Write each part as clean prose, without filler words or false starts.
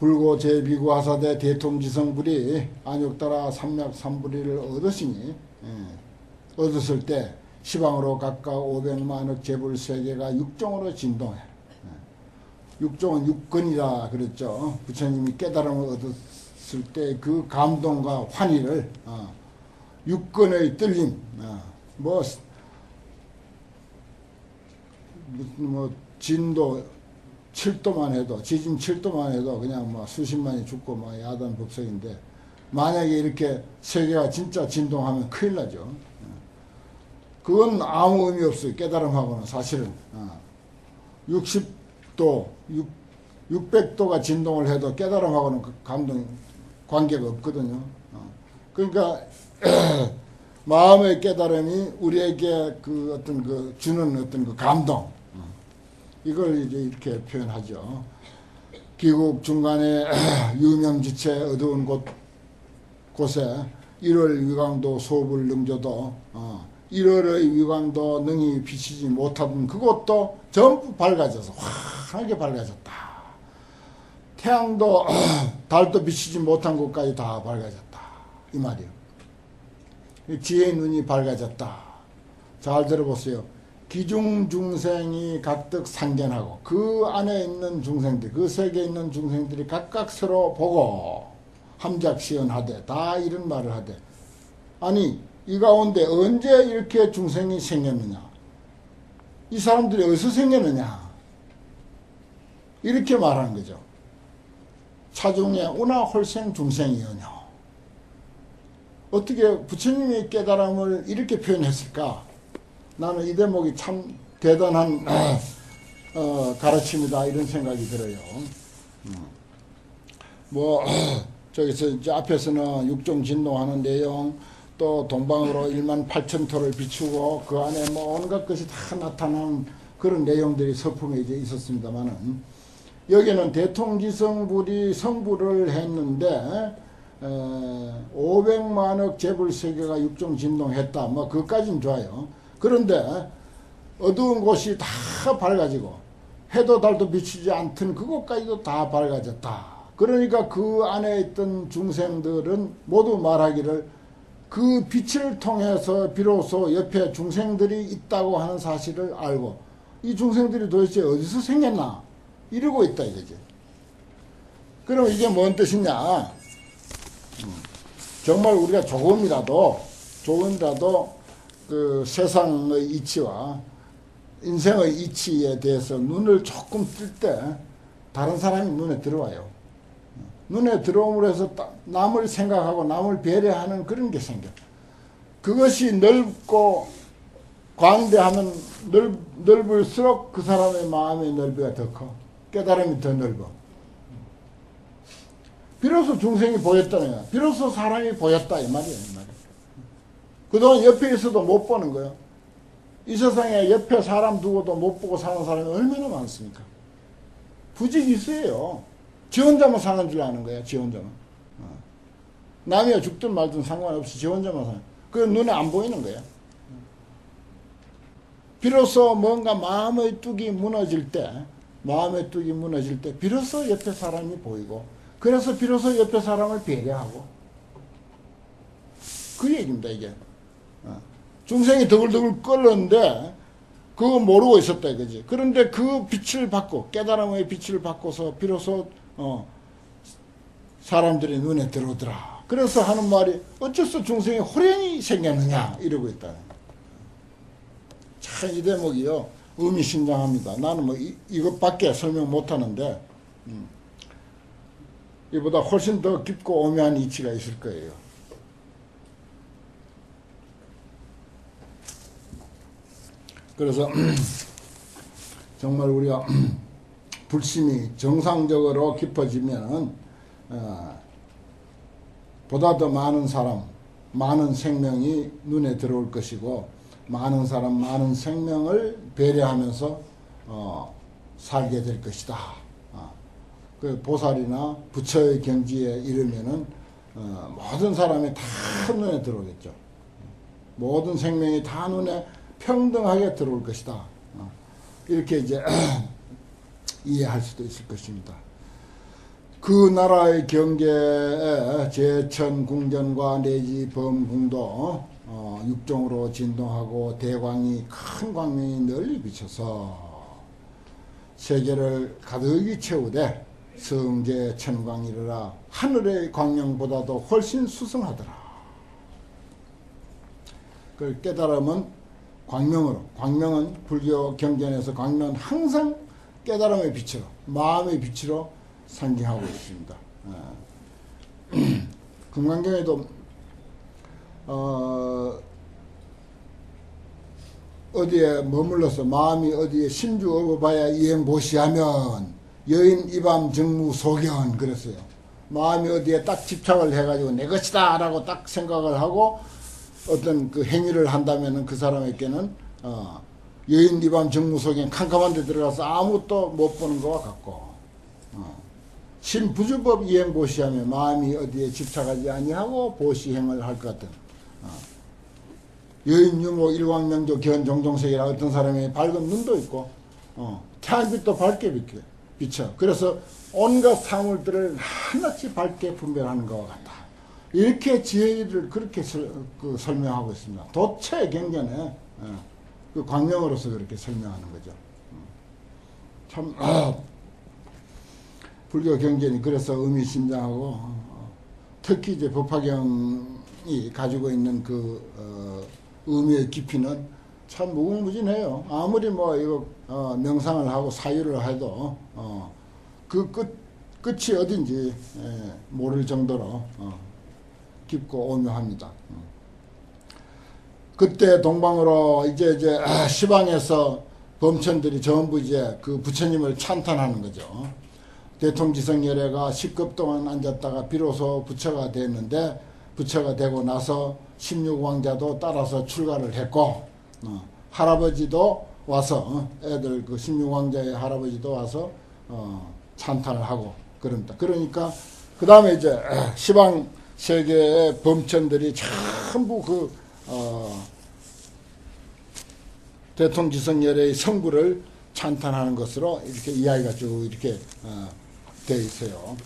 불고 제비구 하사대 대통지성불이 안욕따라 삼맥삼불이를 얻으시니 얻었을 때 시방으로 각각 500만억 재불 세계가 육종으로 진동해. 육종은 육근이라 그랬죠. 부처님이 깨달음을 얻었을 때 그 감동과 환희를 육근의 뜰림, 뭐 진도 7도만 해도, 지진 7도만 해도 그냥 뭐 수십만이 죽고 뭐 야단법석인데, 만약에 이렇게 세계가 진짜 진동하면 큰일 나죠. 그건 아무 의미 없어요. 깨달음하고는 사실은. 60도, 600도가 진동을 해도 깨달음하고는 그 감동, 관계가 없거든요. 그러니까, 마음의 깨달음이 우리에게 그 어떤 그 주는 어떤 그 감동, 이걸 이제 이렇게 표현하죠. 기국 중간에 유명지체 어두운 곳에 1월 위광도 소불 능조도 1월의 위광도 능히 비치지 못하던 그곳도 전부 밝아져서 환하게 밝아졌다. 태양도 달도 비치지 못한 곳까지 다 밝아졌다. 이 말이요. 지혜의 눈이 밝아졌다. 잘 들어보세요. 기중중생이 각득 상견하고 그 안에 있는 중생들, 그 세계에 있는 중생들이 각각 서로 보고 함작시연하되 다 이런 말을 하되, 아니 이 가운데 언제 이렇게 중생이 생겼느냐, 이 사람들이 어디서 생겼느냐, 이렇게 말하는 거죠. 차중에 우나 홀생 중생이여뇨. 어떻게 부처님의 깨달음을 이렇게 표현했을까? 나는 이 대목이 참 대단한 가르침이다, 이런 생각이 들어요. 뭐 저기서 이제 앞에서는 육종 진동하는 내용, 또 동방으로 1만 8천 토를 비추고 그 안에 뭐 온갖 것이 다 나타나는 그런 내용들이 서품에 이제 있었습니다만은, 여기는 대통지성불이 성불을 했는데 500만억 재불세계가 육종 진동했다, 뭐 그것까지는 좋아요. 그런데 어두운 곳이 다 밝아지고 해도 달도 비치지 않던 그곳까지도 다 밝아졌다. 그러니까 그 안에 있던 중생들은 모두 말하기를 그 빛을 통해서 비로소 옆에 중생들이 있다고 하는 사실을 알고, 이 중생들이 도대체 어디서 생겼나 이러고 있다 이거지. 그럼 이게 뭔 뜻이냐? 정말 우리가 조금이라도 그 세상의 이치와 인생의 이치에 대해서 눈을 조금 뜰 때 다른 사람이 눈에 들어와요. 눈에 들어옴으로 해서 남을 생각하고 남을 배려하는 그런 게 생겨. 그것이 넓고 광대하면 넓을수록 그 사람의 마음의 넓이가 더 커. 깨달음이 더 넓어. 비로소 중생이 보였다는 거야. 비로소 사람이 보였다 이 말이야. 그동안 옆에 있어도 못 보는 거예요. 이 세상에 옆에 사람 두고도 못 보고 사는 사람이 얼마나 많습니까? 부지기수예요. 지 혼자만 사는 줄 아는 거야. 지 혼자만. 남이 죽든 말든 상관없이 지 혼자만 사는. 그 눈에 안 보이는 거야. 비로소 뭔가 마음의 뚝이 무너질 때 비로소 옆에 사람이 보이고, 그래서 비로소 옆에 사람을 배려하고, 그 얘기입니다 이게. 중생이 더글더글 끓는데 그거 모르고 있었다 이거지. 그런데 그 빛을 받고, 깨달음의 빛을 받고서 비로소 사람들이 눈에 들어오더라. 그래서 하는 말이 어째서 중생이 호련이 생겼느냐 이러고 있다. 참 이 대목이요 의미심장합니다. 나는 뭐 이것밖에 설명 못하는데 이보다 훨씬 더 깊고 오묘한 이치가 있을 거예요. 그래서 정말 우리가 불심이 정상적으로 깊어지면 보다 더 많은 사람, 많은 생명이 눈에 들어올 것이고, 많은 사람, 많은 생명을 배려하면서 살게 될 것이다. 그 보살이나 부처의 경지에 이르면은 모든 사람이 다 눈에 들어오겠죠. 모든 생명이 다 눈에 평등하게 들어올 것이다. 이렇게 이제 이해할 수도 있을 것입니다. 그 나라의 경계에 제천 궁전과 내지 범궁도 육종으로 진동하고 대광이 큰 광명이 널리 비쳐서 세계를 가득히 채우되 성제 천광이라 하늘의 광명보다도 훨씬 수성하더라. 그걸 깨달으면 광명으로, 광명은 불교 경전에서 광명은 항상 깨달음의 빛으로, 마음의 빛으로 상징하고 있습니다. 금강경에도 어디에 머물러서 마음이 어디에 신주 업어봐야 이행보시하면 여인 이밤 정무소견 그랬어요. 마음이 어디에 딱 집착을 해가지고 내 것이다 라고 딱 생각을 하고 어떤 그 행위를 한다면은 그 사람에게는 여인 이밤 정무소견 캄캄한 데 들어가서 아무것도 못 보는 것과 같고 신부주법 이행보시하면 마음이 어디에 집착하지 아니하고 보시행을 할 것 같은 여인 유모 일광명조 견종종색이라 어떤 사람이 밝은 눈도 있고 태양빛도 밝게 비쳐. 그래서 온갖 사물들을 하나씩 밝게 분별하는 것과 같다. 이렇게 지혜를 그렇게 설명하고 있습니다. 도체 경전에 그 광명으로서 그렇게 설명하는 거죠. 참 불교 경전이 그래서 의미심장하고 특히 이제 법화경이 가지고 있는 그 의미의 깊이는 참 무궁무진해요. 아무리 뭐 이거 명상을 하고 사유를 해도 그 끝이 어딘지 모를 정도로 깊고 오묘합니다. 그때 동방으로 이제 시방에서 범천들이 전부 이제 그 부처님을 찬탄하는 거죠. 대통지성열애가 10급 동안 앉았다가 비로소 부처가 됐는데 부처가 되고 나서 16왕자도 따라서 출가를 했고 할아버지도 와서 애들 그 16왕자의 할아버지도 와서 찬탄을 하고 그럽니다. 그러니까 그 다음에 이제 시방 세계의 범천들이 전부 그 대통지성열애의 성구를 찬탄하는 것으로 이렇게 이야기가 쭉 이렇게 되어 있어요.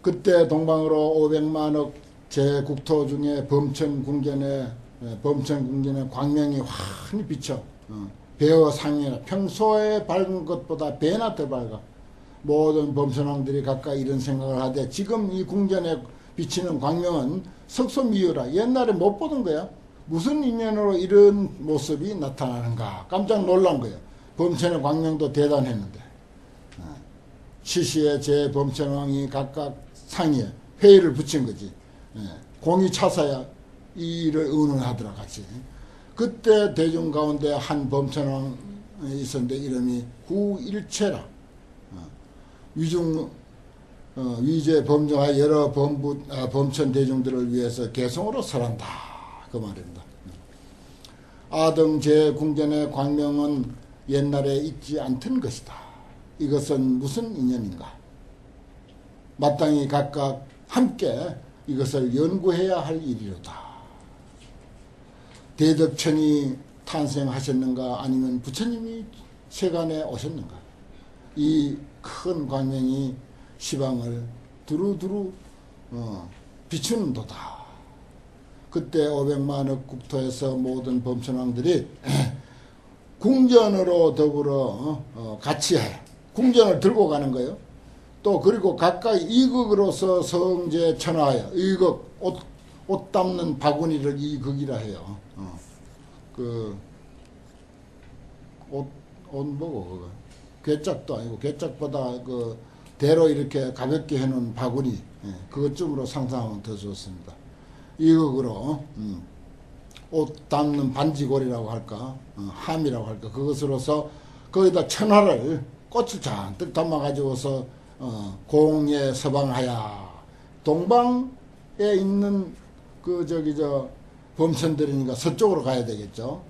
그때 동방으로 500만억 제국토 중에 범천궁전의 광명이 환히 비쳐 배어 상이라 평소에 밝은 것보다 배나 더 밝아. 모든 범천왕들이 각각 이런 생각을 하되 지금 이 궁전에 비치는 광명은 석소미유라. 옛날에 못 보던 거야. 무슨 인연으로 이런 모습이 나타나는가. 깜짝 놀란 거예요. 범천의 광명도 대단했는데 시시에 제 범천왕이 각각 상의에 회의를 붙인 거지. 공이 차서야 이 일을 의논하더라 같이. 그때 대중 가운데 한 범천왕이 있었는데 이름이 후일체라. 위제 범정하 여러 범천 대중들을 위해서 개성으로 설한다 그 말입니다. 아등 제궁전의 광명은 옛날에 있지 않던 것이다. 이것은 무슨 인연인가? 마땅히 각각 함께 이것을 연구해야 할 일이로다. 대덕천이 탄생하셨는가 아니면 부처님이 세간에 오셨는가? 이 큰 광명이 시방을 두루두루 비추는 도다. 그때 500만억 국토에서 모든 범천왕들이 궁전으로 더불어 같이 해. 궁전을 들고 가는 거예요. 또 그리고 각각 이극으로서 성제 천하하여 이극 옷 담는 바구니를 이극이라 해요. 옷 뭐고 그거 괴짝도 아니고 괴짝보다 그 대로 이렇게 가볍게 해놓은 바구니 그것쯤으로 상상하면 더 좋습니다. 이극으로 옷 담는 반지골이라고 할까 함이라고 할까 그것으로서 거기다 천하를 꽃을 잔뜩 담아가지고서 공예 서방하야 동방에 있는 그 범천들이니까 서쪽으로 가야 되겠죠.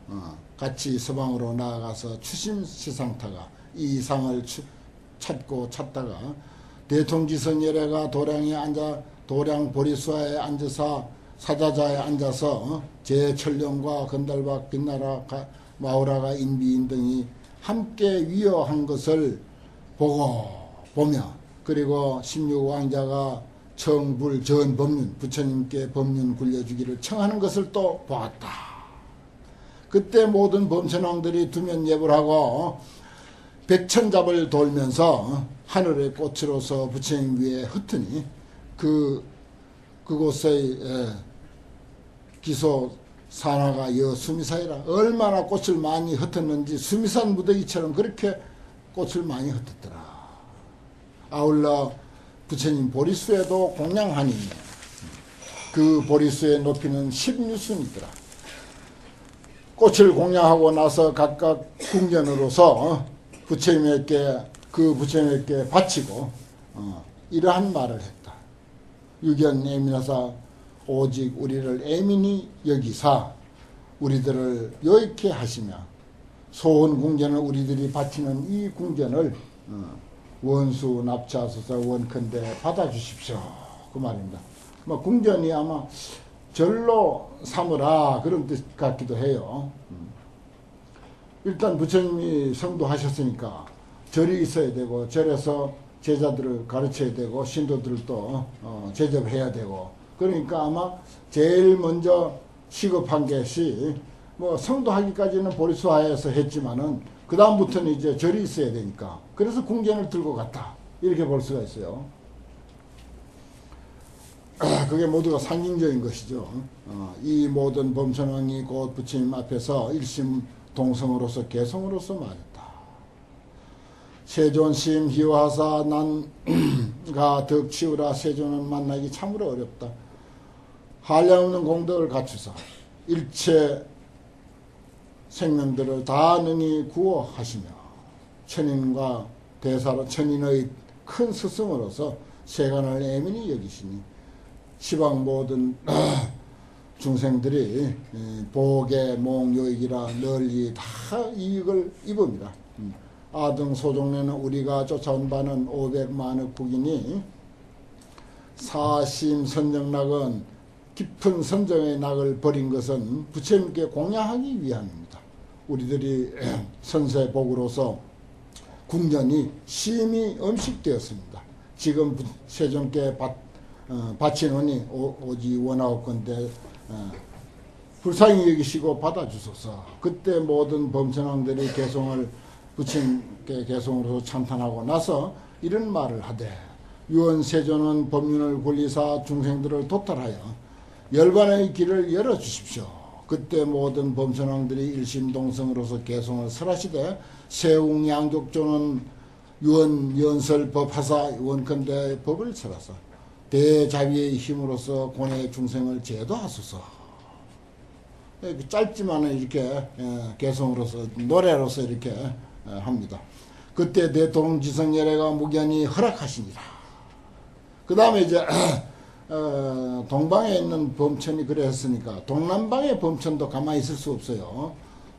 같이 서방으로 나아가서 추심시상타가 이 이상을 찾다가 대통지성열애가 도량 보리수하에 앉아서 사자자에 앉아서 제철룡과 건달박 빛나라 마우라가 인비인 등이 함께 위여한 것을 보며 그리고 16왕자가 청불 전법륜 부처님께 법륜 굴려주기를 청하는 것을 또 보았다. 그때 모든 범천왕들이 두면 예불 하고 백천잡을 돌면서 하늘의 꽃으로서 부처님 위에 흩으니 그곳의 기소 산화가 여 수미산이라 얼마나 꽃을 많이 흩었는지 수미산 무더기처럼 그렇게 꽃을 많이 흩었더라. 아울러 부처님 보리수에도 공양하니 그 보리수의 높이는 10유순이더라. 꽃을 공양하고 나서 각각 궁전으로서 부처님에게 바치고 이러한 말을 했다. 유견 애민하사 오직 우리를 애민히 여기사 우리들을 요익해 하시며 소원 궁전을 우리들이 바치는 이 궁전을 원수 납치하소서 원컨대 받아주십시오. 그 말입니다. 뭐 궁전이 아마 절로 삼으라 그런 뜻 같기도 해요. 일단 부처님이 성도하셨으니까 절이 있어야 되고 절에서 제자들을 가르쳐야 되고 신도들도 제접해야 되고 그러니까 아마 제일 먼저 시급한 것이 뭐 성도하기까지는 보리수하에서 했지만은 그 다음부터는 이제 절이 있어야 되니까 그래서 궁전을 들고 갔다 이렇게 볼 수가 있어요. 그게 모두가 상징적인 것이죠. 이 모든 범천왕이 곧 부처님 앞에서 일심 동성으로서 개성으로서 말했다. 세존심 희화하사 난가 덕치우라. 세존은 만나기 참으로 어렵다. 한량없는 공덕을 갖추사 일체 생명들을 다 능히 구호하시며 천인과 대사로 천인의 큰 스승으로서 세간을 애민히 여기시니 시방 모든 중생들이 복의 몽요익이라 널리 다 이익을 입습니다. 아등 소종래는 우리가 쫓아온 바는 500만억 국이니 사심 선정락은 깊은 선정의 낙을 버린 것은 부처님께 공양하기 위함입니다. 우리들이 선세복으로서 궁전이 심히 엄식되었습니다. 지금 세존께 바치노니 오지 원하옵건대 불쌍히 여기시고 받아주소서. 그때 모든 범천왕들이 개송을 부처님께 개송으로서 찬탄하고 나서 이런 말을 하되 유언세존은 법륜을 굴리사 중생들을 도탈하여 열반의 길을 열어주십시오. 그때 모든 범천왕들이 일심동성으로서 개송을 설하시되 세웅양족조는 유언연설법하사 원컨대 법을 설하사 대자비의 힘으로서 고뇌 중생을 제도하소서. 짧지만은 이렇게 개성으로서 노래로서 이렇게 합니다. 그때 대통지성열애가 무견히 허락하시니라. 그 다음에 이제 동방에 있는 범천이 그래 했으니까 동남방의 범천도 가만히 있을 수 없어요.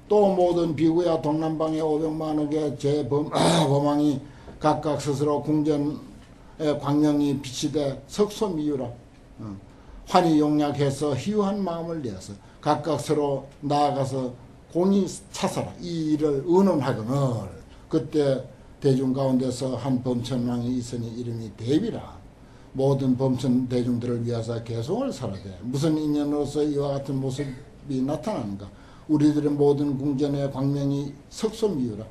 또 모든 비구야 동남방에 500만억의 제범왕이 각각 스스로 궁전의 광명이 비치되 석소미유라 환희 용약해서 희유한 마음을 내어서 각각 서로 나아가서 공이 차서라 이 일을 의논하거늘 그때 대중 가운데서 한 범천왕이 있으니 이름이 대비라. 모든 범천 대중들을 위하사 개송을 설하되 무슨 인연으로서 이와 같은 모습이 나타나는가. 우리들의 모든 궁전의 광명이 석소미유라.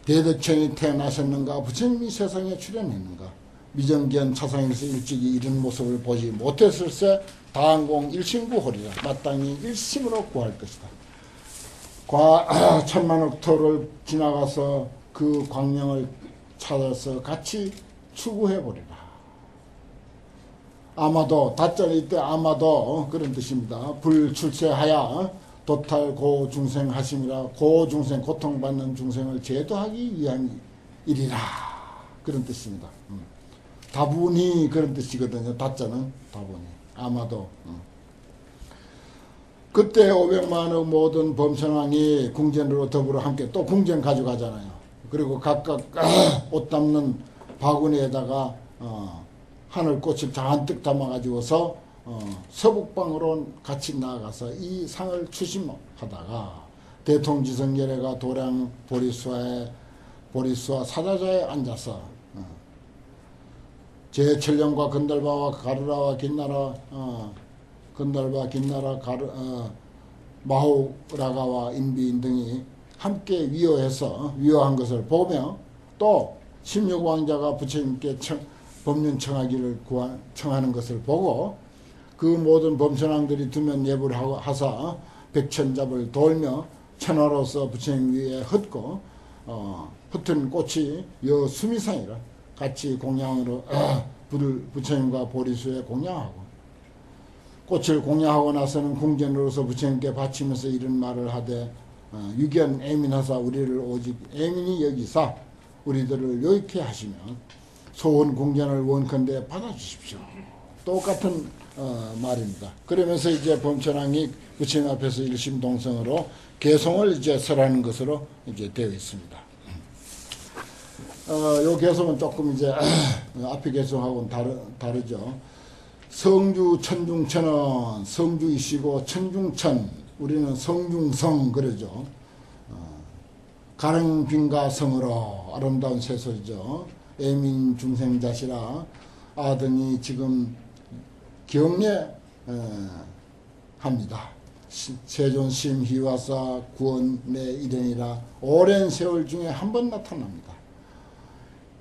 대대천이 태어나셨는가. 부처님이 세상에 출현했는가. 미정견 차상에서 일찍이 이런 모습을 보지 못했을세 다항공 일심구호리라. 마땅히 일심으로 구할 것이다. 천만억 토를 지나가서 그 광명을 찾아서 같이 추구해보리라. 아마도 다짜리 때 아마도 그런 뜻입니다. 불출세하여 도탈 고중생 하심이라. 고중생 고통받는 중생을 제도하기 위한 일이라. 그런 뜻입니다. 다분히 그런 뜻이거든요. 다자는 다분히. 아마도. 그때 500만의 모든 범천왕이 궁전으로 더불어 함께 또 궁전 가져가잖아요. 그리고 각각 옷 담는 바구니에다가 하늘꽃을 잔뜩 담아가지고서 서북방으로 같이 나아가서 이 상을 추심하다가 대통지성열애가 도량 보리수와 사자자에 앉아서 제철령과 건달바와 가르라와 긴나라 건달바 긴나라 마호라가와 인비인 등이 함께 위호한 것을 보며 또 16왕자가 부처님께 법륜 청하기를 청하는 것을 보고 그 모든 범천왕들이 두면 예불 하사 백천잡을 돌며 천하로서 부처님 위에 흩고 흩은 꽃이 여 수미상이라 같이 공양으로 부처님과 보리수에 공양하고 꽃을 공양하고 나서는 궁전으로서 부처님께 바치면서 이런 말을 하되 유견 애민하사 우리를 오직 애민히 여기사 우리들을 요익해 하시며 소원 궁전을 원컨대 받아주십시오. 똑같은 말입니다. 그러면서 이제 범천왕이 부처님 앞에서 일심동성으로 개송을 이제 설하는 것으로 이제 되어 있습니다. 요 개송은 조금 이제 앞에 개송하고는 다르죠. 성주 천중천은 성주이시고 천중천 우리는 성중성 그러죠. 가릉빈가성으로 아름다운 세소죠. 애민 중생자시라 아드니 지금 경례합니다. 세존심 희화사 구원의 일행이라 오랜 세월 중에 한 번 나타납니다.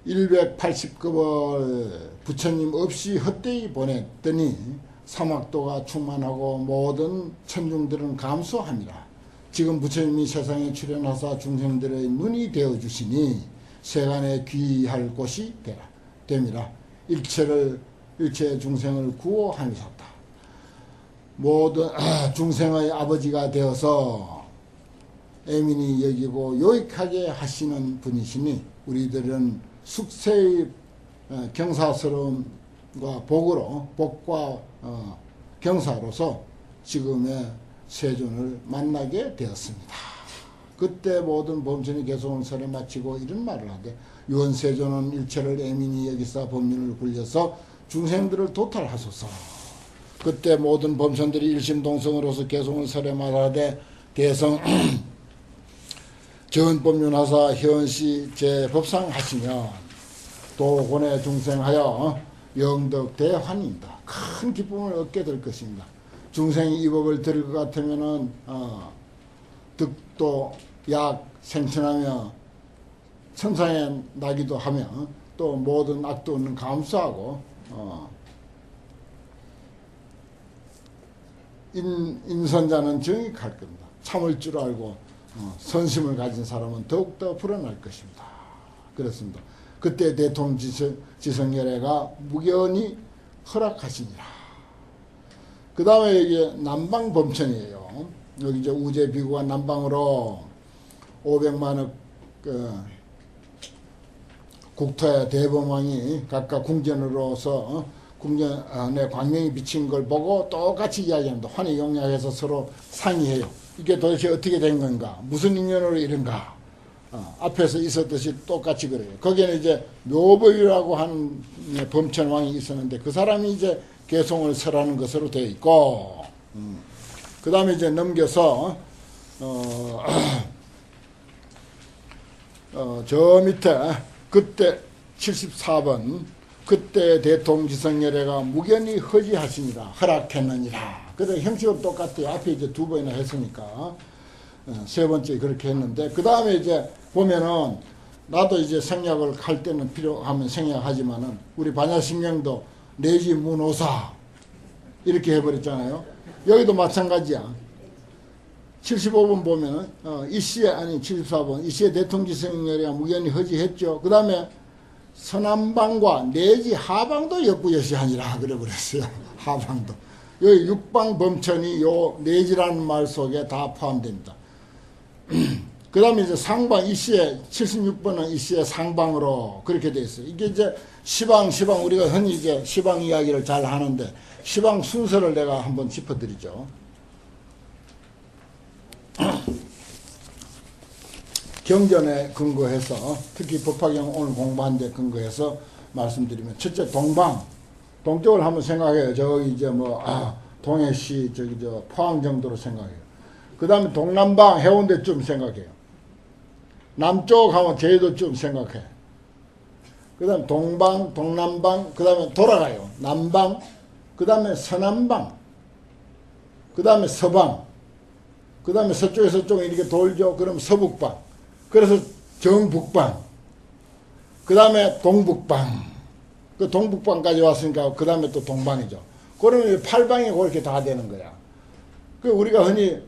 180급을 부처님 없이 헛되이 보냈더니 사막도가 충만하고 모든 천중들은 감수합니다. 지금 부처님이 세상에 출현하사 중생들의 눈이 되어주시니 세간에 귀할 곳이 됨이라 일체 중생을 구호하셨다. 모든 중생의 아버지가 되어서 애민히 여기고 요익하게 하시는 분이시니 우리들은 숙세의 경사스러움과 복과 경사로서 지금의 세존을 만나게 되었습니다. 그때 모든 범천이 개송을 설에 마치고 이런 말을 하되 유언세존은 일체를 애민히 여기사 법륜을 굴려서 중생들을 도탈하소서. 그때 모든 범천들이 일심동성으로서 개송을 설에 말하되 대성 전법륜하사 현시 제법상 하시면 도곤의 중생하여 영덕 대환입니다. 큰 기쁨을 얻게 될 것입니다. 중생이 이 법을 들을 것 같으면은 득도 약 생천하며 천상에 나기도 하며 또 모든 악도는 감수하고 인선자는 정익할 겁니다. 참을 줄 알고 선심을 가진 사람은 더욱더 불어날 것입니다. 그렇습니다. 그때 대통지성열애가 무견히 허락하시니라. 그 다음에 여기 남방범천이에요. 여기 이제 우제비구가 남방으로 500만억 국토의 대범왕이 각각 궁전으로서 궁전에 광명이 비친 걸 보고 똑같이 이야기합니다. 환희용약해서 서로 상의해요. 이게 도대체 어떻게 된 건가? 무슨 인연으로 이런가? 앞에서 있었듯이 똑같이 그래요. 거기에는 이제 묘법이라고 하는 범천왕이 있었는데 그 사람이 이제 개송을 설하는 것으로 되어 있고, 그 다음에 이제 넘겨서 저 밑에 그때 74번 그때 대통지성열애가 무견히 허지하시니라 허락했느니라. 그래서 형식은 똑같아요. 앞에 이제 두 번이나 했으니까 세 번째 그렇게 했는데 그 다음에 이제 보면은 나도 이제 생략을 할 때는 필요하면 생략하지만은 우리 반야심경도 내지 문오사 이렇게 해버렸잖아요. 여기도 마찬가지야. 75번 보면은 이시에 아니 74번 이시에 대통지성열애가 무견히 허지했죠. 그 다음에 서남방과 내지 하방도 역부여시하니라 그래버렸어요. 하방도. 여기 육방범천이 요 내지라는 말 속에 다 포함됩니다. 그 다음에 이제 상방 이시에 76번은 이시에 상방으로 그렇게 되어 있어요. 이게 이제 시방 우리가 흔히 이제 시방 이야기를 잘 하는데 시방 순서를 내가 한번 짚어드리죠. 경전에 근거해서 특히 법화경 오늘 공부한 데 근거해서 말씀드리면 첫째 동방 동쪽을 한번 생각해요. 저기 이제 동해시 저기 포항 정도로 생각해요. 그 다음에 동남방 해운대쯤 생각해요. 남쪽 하면 제주도쯤 생각해. 그 다음에 동방, 동남방, 그 다음에 돌아가요. 남방, 그 다음에 서남방, 그 다음에 서방, 그 다음에 서쪽에서 서쪽 이렇게 돌죠. 그럼 서북방. 그래서 정북방, 그 다음에 동북방, 그 동북방까지 왔으니까 그 다음에 또 동방이죠. 그러면 8방이 그렇게 다 되는 거야. 그 우리가 흔히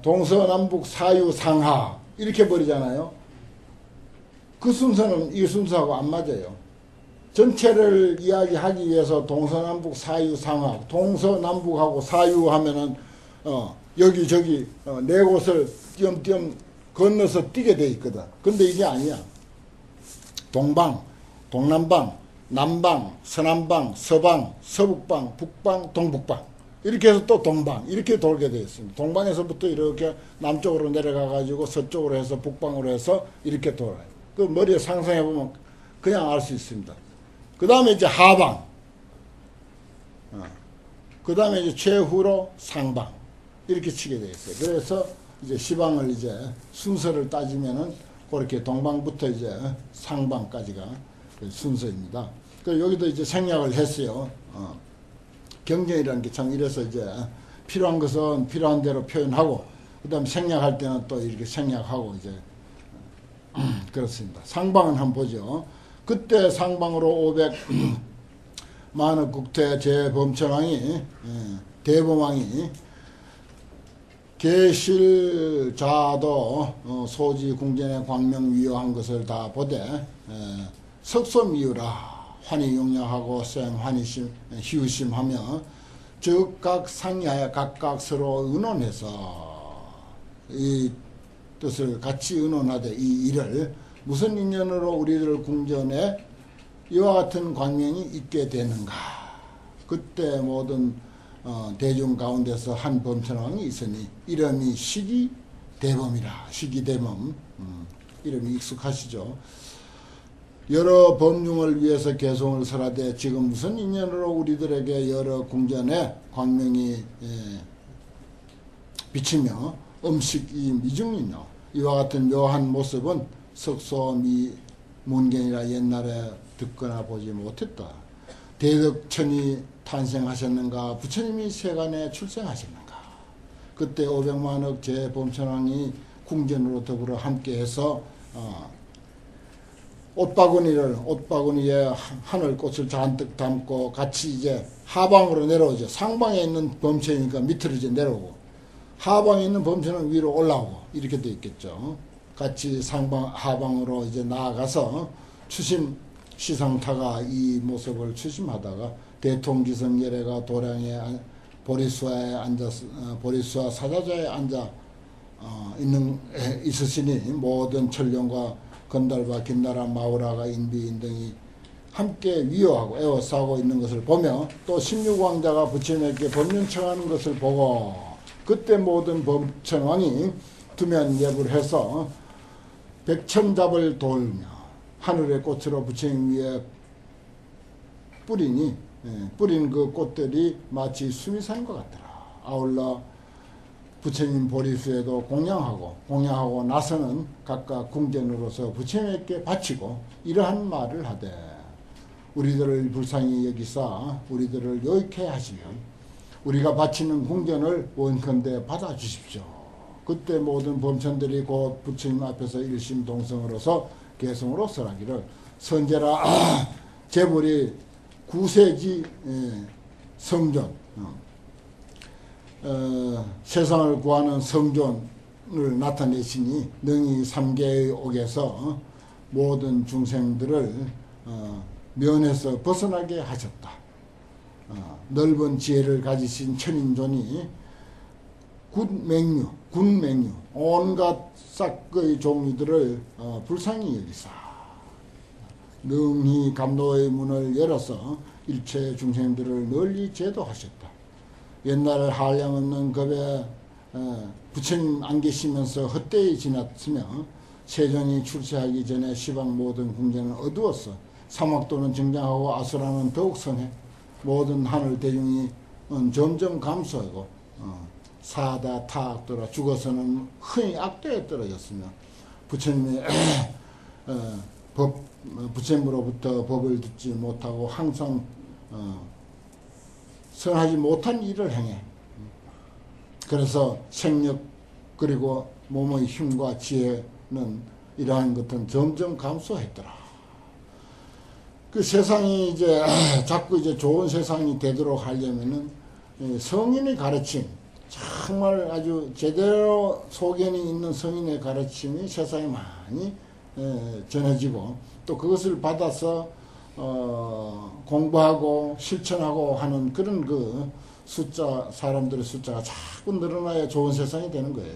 동서남북 사유상하 이렇게 버리잖아요. 그 순서는 이 순서하고 안 맞아요. 전체를 이야기하기 위해서 동서남북 사유상하, 동서남북하고 사유하면은 여기저기 네 곳을 띄엄띄엄 건너서 뛰게 돼 있거든. 근데 이게 아니야. 동방, 동남방, 남방, 서남방, 서방, 서북방, 북방, 동북방 이렇게 해서 또 동방 이렇게 돌게 되어 있습니다. 동방에서부터 이렇게 남쪽으로 내려가 가지고 서쪽으로 해서 북방으로 해서 이렇게 돌아요. 그 머리에 상상해 보면 그냥 알 수 있습니다. 그 다음에 이제 하방, 그 다음에 이제 최후로 상방 이렇게 치게 되어 있어요. 그래서 이제 시방을 이제 순서를 따지면은 그렇게 동방부터 이제 상방까지가 그 순서입니다. 그 여기도 이제 생략을 했어요. 경전이라는 게 참 이래서 이제 필요한 것은 필요한 대로 표현하고 그 다음에 생략할 때는 또 이렇게 생략하고 이제 그렇습니다. 상방은 한번 보죠. 그때 상방으로 500 만억 국태 제범천왕이 대범왕이 계실자도 소지 궁전에 광명위요한 것을 다 보되 석소미유라 환희 용량하고 생 환희심 희우심하며 즉각 상야에 각각 서로 의논해서 이 뜻을 같이 의논하되 이 일을 무슨 인연으로 우리들 궁전에 이와 같은 광명이 있게 되는가. 그때 모든 대중 가운데서 한 범천왕이 있으니 이름이 시기대범이라. 시기대범 이름이 익숙하시죠. 여러 범중을 위해서 개송을 설하되 지금 무슨 인연으로 우리들에게 여러 궁전에 광명이 비치며 음식이 미중이뇨. 이와 같은 묘한 모습은 석소미 문견이라 옛날에 듣거나 보지 못했다. 대덕천이 탄생하셨는가 부처님이 세간에 출생하셨는가. 그때 500만억 제범천왕이 궁전으로 더불어 함께해서 옷바구니에 하늘꽃을 잔뜩 담고 같이 이제 하방으로 내려오죠. 상방에 있는 범천이니까 밑으로 이제 내려오고 하방에 있는 범천은 위로 올라오고 이렇게 돼 있겠죠. 같이 하방으로 이제 나아가서 추심 시상타가 이 모습을 추심하다가 대통기성 예래가 도량에 보리수와 사자자에 앉아 있으시니 모든 천령과 건달과 김나라 마우라가 인비인 등이 함께 위호하고 애워싸고 있는 것을 보며 또 16왕자가 부처님에게 법륜 청하는 것을 보고 그때 모든 범천왕이 두면 예불 해서 백천잡을 돌며 하늘의 꽃으로 부처님 위에 뿌린 그 꽃들이 마치 수미산인 것 같더라. 아울러 부처님 보리수에도 공양하고 나서는 각각 궁전으로서 부처님께 바치고 이러한 말을 하되 우리들을 불쌍히 여기사 우리들을 요익해 하시면 우리가 바치는 궁전을 원컨대 받아주십시오. 그때 모든 범천들이 곧 부처님 앞에서 일심동성으로서 개성으로 설하기를 선제라 재물이 구세기 성존 세상을 구하는 성존을 나타내시니 능히 삼계의 옥에서 모든 중생들을 면에서 벗어나게 하셨다. 넓은 지혜를 가지신 천인존이 군맹류 온갖 싹의 종류들을 불쌍히 여기사 능히 감로의 문을 열어서 일체 중생들을 널리 제도하셨다. 옛날 한량없는 겁에 부처님 안 계시면서 헛되이 지났으며 세존이 출세하기 전에 시방 모든 궁전은 어두웠어. 사막도는 증장하고 아수라는 더욱 선해. 모든 하늘 대중이 점점 감소하고 사다 타악도라 죽어서는 흔히 악도에 떨어졌으며 부처님의 부처님으로부터 법을 듣지 못하고 항상 선하지 못한 일을 행해. 그래서 생력 그리고 몸의 힘과 지혜는 이러한 것은 점점 감소했더라. 그 세상이 이제 자꾸 이제 좋은 세상이 되도록 하려면은 성인의 가르침, 정말 아주 제대로 소견이 있는 성인의 가르침이 세상에 많이 전해지고 또 그것을 받아서 공부하고 실천하고 하는 그런 그 사람들의 숫자가 자꾸 늘어나야 좋은 세상이 되는 거예요.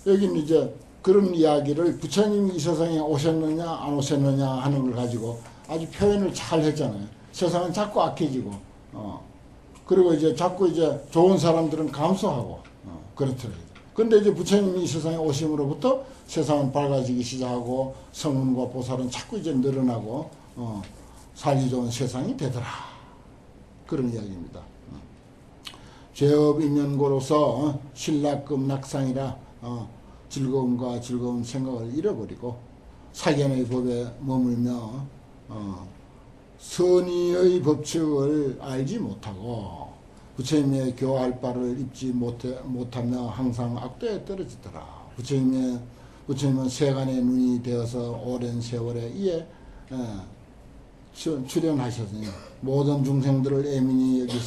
여기는 이제 그런 이야기를 부처님이 이 세상에 오셨느냐 안 오셨느냐 하는 걸 가지고 아주 표현을 잘 했잖아요. 세상은 자꾸 악해지고 그리고 이제 자꾸 이제 좋은 사람들은 감소하고 그렇더라고요. 근데 이제 부처님이 이 세상에 오심으로부터 세상은 밝아지기 시작하고 성문과 보살은 자꾸 이제 늘어나고 살기 좋은 세상이 되더라. 그런 이야기입니다. 죄업 인연고로서 신락급락상이라 즐거움과 즐거운 생각을 잃어버리고 사견의 법에 머물며 선의의 법칙을 알지 못하고 부처님의 교화할 바를 입지 못하며 항상 악도에 떨어지더라. 부처님은 세간의 눈이 되어서 오랜 세월에 이에 출현하셨으니 모든 중생들을 애민히 여기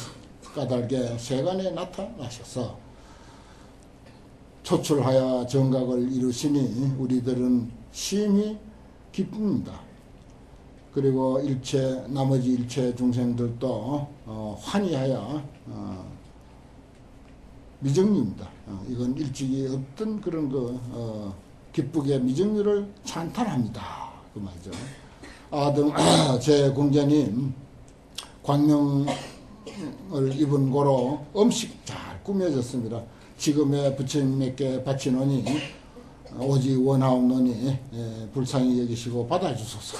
까닭에 세간에 나타나셔서 초출하여 정각을 이루시니 우리들은 심히 기쁩니다. 그리고 나머지 일체 중생들도 환희하여 미정리입니다. 이건 일찍이 없던 그런 기쁘게 미정리를 찬탄합니다. 그 말이죠. 아등 제 공자님 광명을 입은 고로 음식 잘 꾸며졌습니다. 지금의 부처님께 바치노니 오직 원하옵노니 불쌍히 여기시고 받아주소서.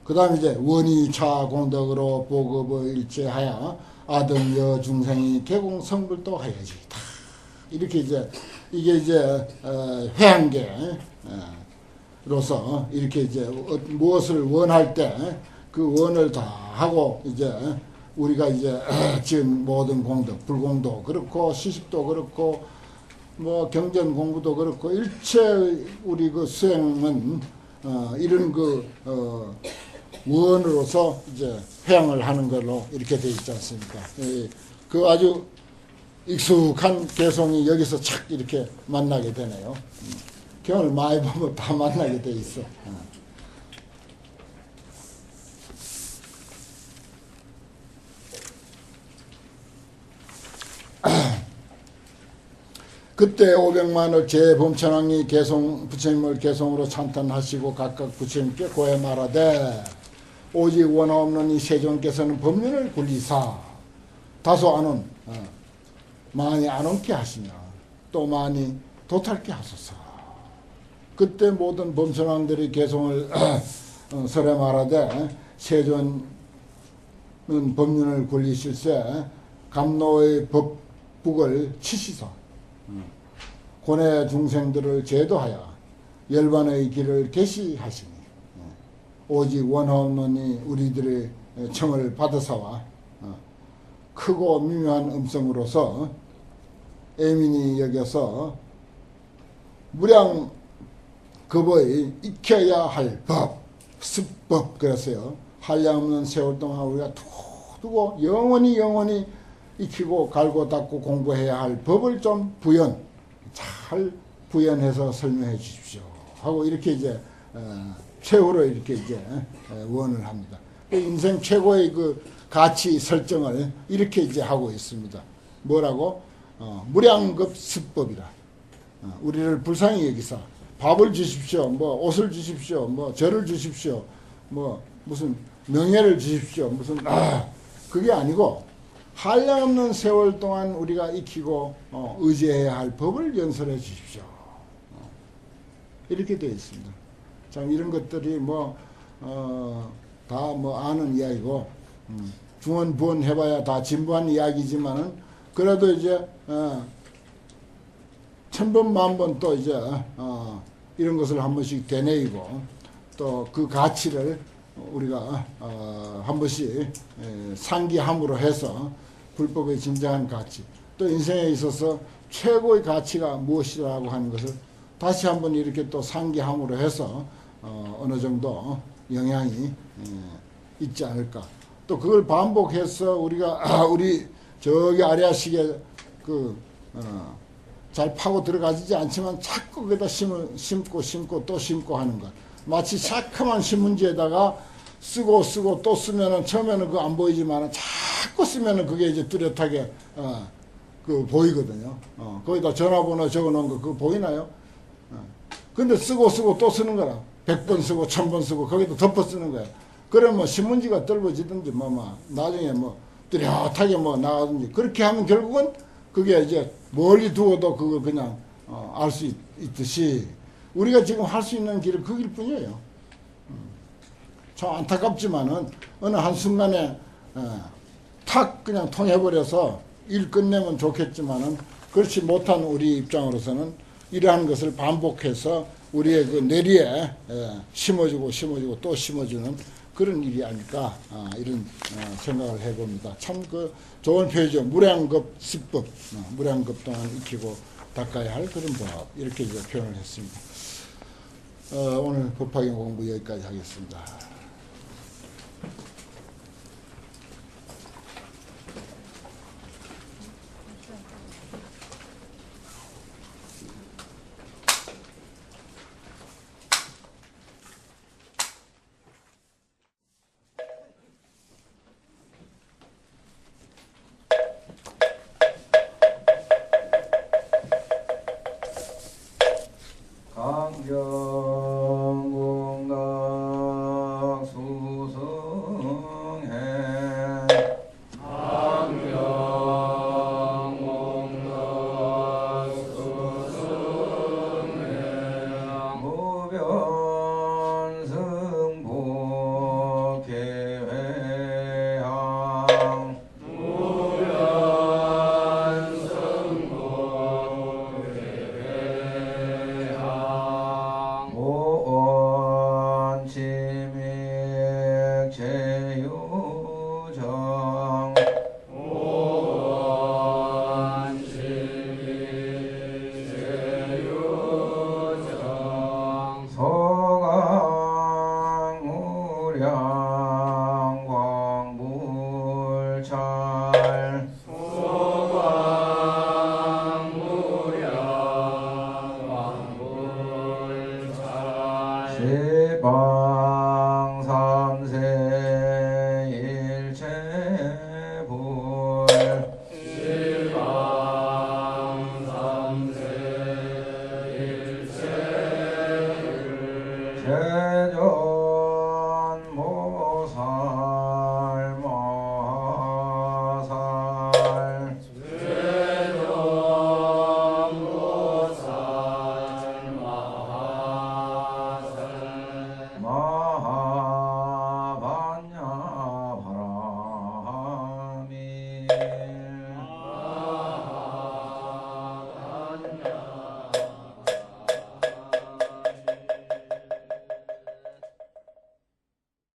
그 다음에 이제 원이차 공덕으로 보급을 일체하여 아등 여 중생이 개공 성불도 하여지이다. 이렇게 이게 이제 회한계로서 이렇게 이제 무엇을 원할 때 그 원을 다 하고 이제 우리가 이제 지은 모든 공덕, 불공도 그렇고 시식도 그렇고 뭐 경전 공부도 그렇고 일체 우리 그 수행은 이런 원으로서 이제 회양을 하는 걸로 이렇게 되어 있지 않습니까? 그 아주 익숙한 개성이 여기서 착 이렇게 만나게 되네요. 경을 많이 보면 다 만나게 돼 있어. 그때 500만을 제범천왕이 부처님을 개성으로 찬탄하시고 각각 부처님께 고해 말하되 오직 원하옵는 이 세존께서는 법륜을 굴리사 다소 안온 많이 안 옮게 하시며 또 많이 도탈게 하소서. 그때 모든 범천왕들이 개성을 설해 말하되 세존은 법륜을 굴리실세 감노의 법북을 치시사 고뇌 중생들을 제도하여 열반의 길을 계시하시니 오직 원하옵노니 우리들의 청을 받으사와 크고 미묘한 음성으로서 애민히 여겨서 무량급의 익혀야 할 법, 습법 그랬어요. 한량없는 세월 동안 우리가 두고 영원히 익히고 갈고 닦고 공부해야 할 법을 좀 잘 부연해서 설명해 주십시오 하고 이렇게 이제 최후로 이렇게 이제 원을 합니다. 인생 최고의 그 가치 설정을 이렇게 이제 하고 있습니다. 뭐라고? 무량급 습법이라. 우리를 불쌍히 여기사 밥을 주십시오, 뭐 옷을 주십시오, 뭐 절을 주십시오, 뭐 무슨 명예를 주십시오, 무슨 그게 아니고 한량없는 세월 동안 우리가 익히고 의지해야 할 법을 연설해 주십시오. 이렇게 되어 있습니다. 참 이런 것들이 다 아는 이야기고 중원 부원 해봐야 다 진부한 이야기지만은 그래도 이제 천번 만번 또 이제 이런 것을 한 번씩 되뇌이고 또 그 가치를 우리가 한 번씩 상기함으로 해서 불법의 진정한 가치, 또 인생에 있어서 최고의 가치가 무엇이라고 하는 것을 다시 한번 이렇게 또 상기함으로 해서 어느 정도 영향이 있지 않을까. 또 그걸 반복해서 우리가 우리 저기 아래아식에 잘 파고 들어가지지 않지만 자꾸 거기다 심고 또 심고 하는 것. 마치 새카만 신문지에다가 쓰고 또 쓰면은 처음에는 그거 안 보이지만 자꾸 쓰면은 그게 이제 뚜렷하게 보이거든요. 거기다 전화번호 적어 놓은 거 그거 보이나요? 근데 쓰고 또 쓰는 거라. 100번 쓰고 1000번 쓰고 거기다 덮어 쓰는 거야. 그러면 신문지가 떨어지든지 나중에 뚜렷하게 나가든지 그렇게 하면 결국은 그게 이제 멀리 두어도 그걸 그냥 알 수 있듯이 우리가 지금 할 수 있는 길은 그 길뿐이에요. 참 안타깝지만은 어느 한순간에 탁 그냥 통해버려서 일 끝내면 좋겠지만은 그렇지 못한 우리 입장으로서는 이러한 것을 반복해서 우리의 그 뇌리에 심어주고 또 심어주는 그런 일이 아닐까 이런 생각을 해봅니다. 참 그 좋은 표현이죠. 무량겁습법, 무량겁 동안 익히고 닦아야 할 그런 법, 이렇게 이제 표현을 했습니다. 오늘 법화경 공부 여기까지 하겠습니다. 강경공각 수성해 강경공각 수성해 무변승복 계회향 오원치맥 제유정 서강우량 광불찰 제발